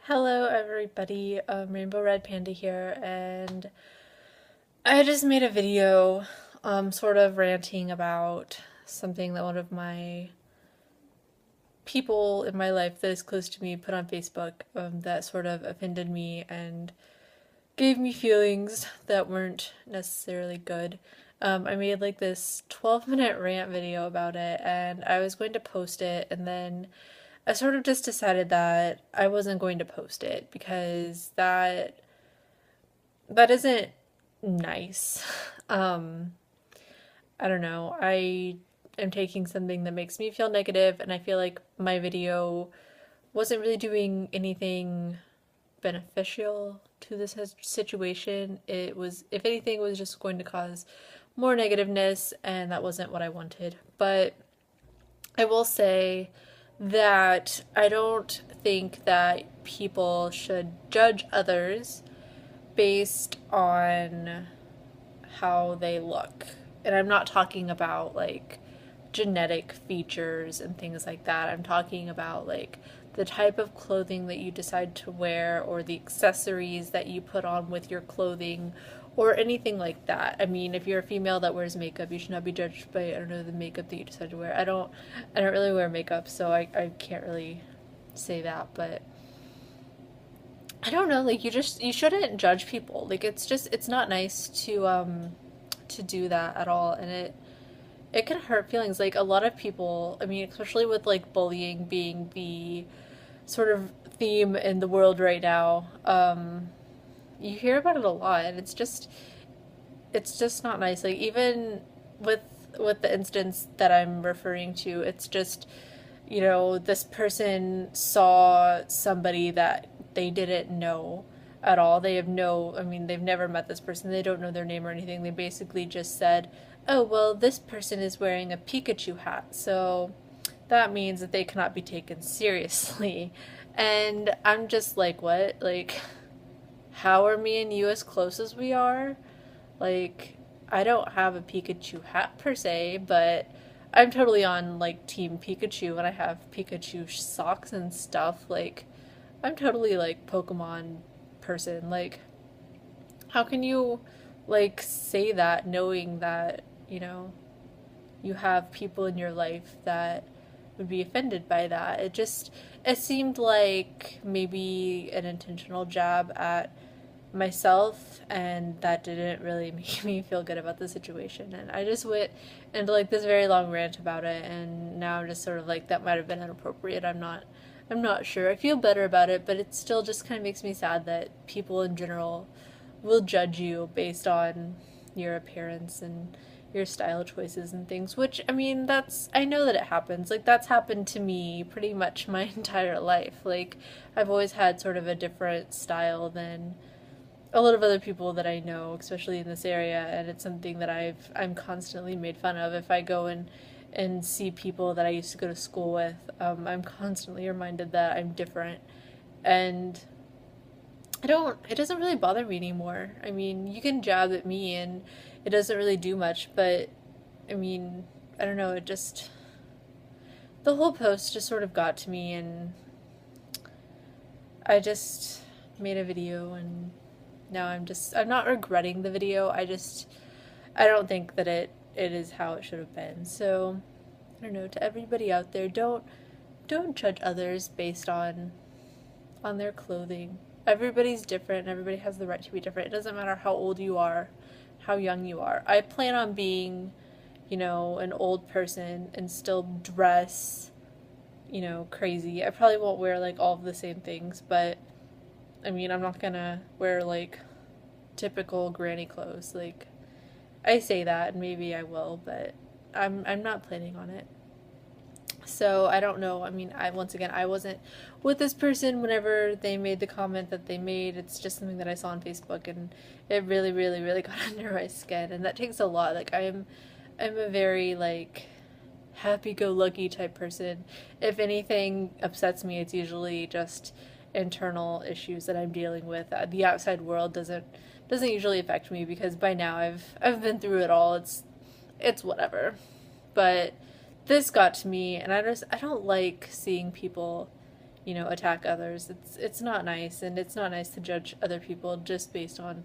Hello everybody, Rainbow Red Panda here, and I just made a video sort of ranting about something that one of my people in my life that is close to me put on Facebook that sort of offended me and gave me feelings that weren't necessarily good. I made like this 12-minute rant video about it, and I was going to post it, and then I sort of just decided that I wasn't going to post it because that isn't nice. Um, I don't know. I am taking something that makes me feel negative, and I feel like my video wasn't really doing anything beneficial to this situation. It was, if anything, was just going to cause more negativeness, and that wasn't what I wanted. But I will say that I don't think that people should judge others based on how they look. And I'm not talking about like genetic features and things like that. I'm talking about like the type of clothing that you decide to wear or the accessories that you put on with your clothing or anything like that. I mean, if you're a female that wears makeup, you should not be judged by, I don't know, the makeup that you decide to wear. I don't really wear makeup, so I can't really say that, but I don't know, like you shouldn't judge people. Like it's not nice to do that at all, and it can hurt feelings. Like a lot of people, I mean, especially with like bullying being the sort of theme in the world right now, you hear about it a lot, and it's just not nice. Like even with the instance that I'm referring to, it's just, this person saw somebody that they didn't know at all. They have no, I mean, they've never met this person. They don't know their name or anything. They basically just said, "Oh, well, this person is wearing a Pikachu hat, so that means that they cannot be taken seriously." And I'm just like, what? Like, how are me and you as close as we are? Like, I don't have a Pikachu hat per se, but I'm totally on like Team Pikachu and I have Pikachu socks and stuff. Like, I'm totally like Pokemon person. Like, how can you like say that knowing that, you have people in your life that would be offended by that? It seemed like maybe an intentional jab at myself, and that didn't really make me feel good about the situation, and I just went into like this very long rant about it, and now I'm just sort of like, that might have been inappropriate. I'm not sure. I feel better about it, but it still just kind of makes me sad that people in general will judge you based on your appearance and your style choices and things, which, I mean, I know that it happens. Like, that's happened to me pretty much my entire life. Like, I've always had sort of a different style than a lot of other people that I know, especially in this area, and it's something that I'm constantly made fun of. If I go and see people that I used to go to school with, I'm constantly reminded that I'm different, and it doesn't really bother me anymore. I mean, you can jab at me and it doesn't really do much, but I mean, I don't know, the whole post just sort of got to me, and I just made a video, and now I'm not regretting the video. I don't think that it is how it should have been. So, I don't know, to everybody out there, don't judge others based on their clothing. Everybody's different. Everybody has the right to be different. It doesn't matter how old you are, how young you are. I plan on being, an old person and still dress, crazy. I probably won't wear like all of the same things, but I mean, I'm not gonna wear like typical granny clothes. Like, I say that and maybe I will, but I'm not planning on it. So I don't know. I mean, I wasn't with this person whenever they made the comment that they made. It's just something that I saw on Facebook, and it really, really, really got under my skin, and that takes a lot. Like, I'm a very like happy-go-lucky type person. If anything upsets me, it's usually just internal issues that I'm dealing with. The outside world doesn't usually affect me because by now I've been through it all. It's whatever. But this got to me, and I don't like seeing people, attack others. It's not nice, and it's not nice to judge other people just based on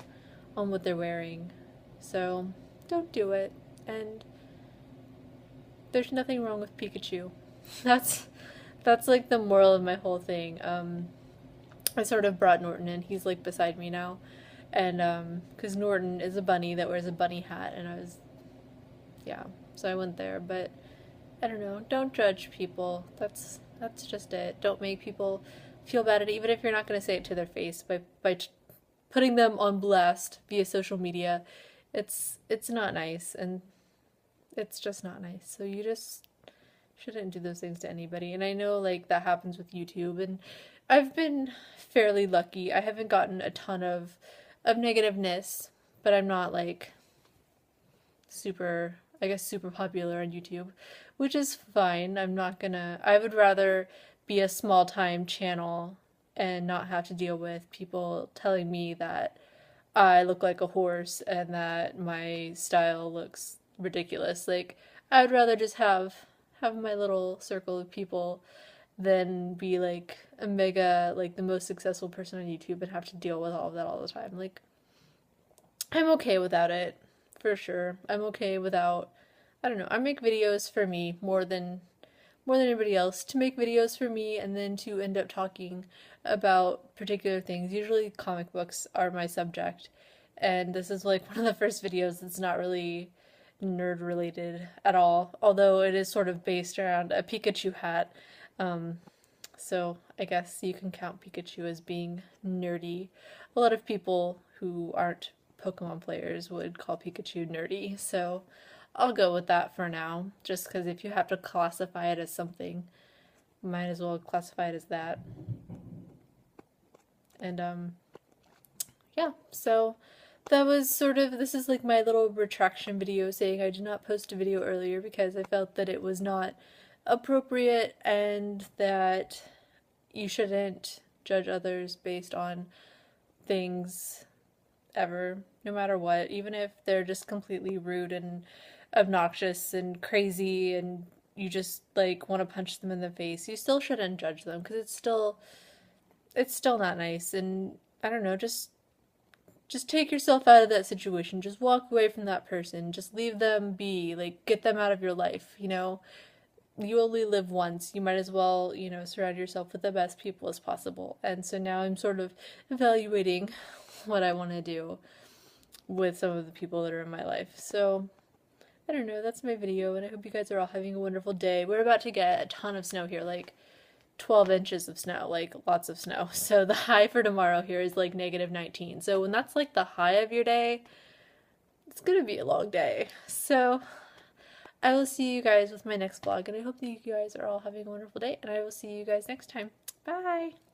what they're wearing. So don't do it. And there's nothing wrong with Pikachu. That's that's like the moral of my whole thing. I sort of brought Norton in. He's like beside me now, and because Norton is a bunny that wears a bunny hat, and yeah, so I went there. But I don't know. Don't judge people. That's just it. Don't make people feel bad at it, even if you're not going to say it to their face by putting them on blast via social media. It's not nice, and it's just not nice. So you just shouldn't do those things to anybody. And I know like that happens with YouTube, and I've been fairly lucky. I haven't gotten a ton of negativeness, but I'm not like super, I guess, super popular on YouTube, which is fine. I would rather be a small time channel and not have to deal with people telling me that I look like a horse and that my style looks ridiculous. Like, I would rather just have my little circle of people than be like a mega, like the most successful person on YouTube and have to deal with all of that all the time. Like, I'm okay without it, for sure. I'm okay without, I don't know, I make videos for me more than anybody else, to make videos for me and then to end up talking about particular things. Usually comic books are my subject, and this is like one of the first videos that's not really nerd related at all, although it is sort of based around a Pikachu hat. Um, so I guess you can count Pikachu as being nerdy. A lot of people who aren't Pokemon players would call Pikachu nerdy, so I'll go with that for now, just because if you have to classify it as something, might as well classify it as that. And yeah, so that was sort of, this is like my little retraction video saying I did not post a video earlier because I felt that it was not appropriate and that you shouldn't judge others based on things ever, no matter what, even if they're just completely rude and obnoxious and crazy and you just like want to punch them in the face. You still shouldn't judge them because it's still not nice. And I don't know, just take yourself out of that situation. Just walk away from that person. Just leave them be. Like, get them out of your life. You only live once. You might as well, surround yourself with the best people as possible. And so now I'm sort of evaluating what I want to do with some of the people that are in my life. So, I don't know, that's my video, and I hope you guys are all having a wonderful day. We're about to get a ton of snow here, like 12 inches of snow, like lots of snow. So the high for tomorrow here is like -19. So when that's like the high of your day, it's gonna be a long day. So I will see you guys with my next vlog, and I hope that you guys are all having a wonderful day, and I will see you guys next time. Bye!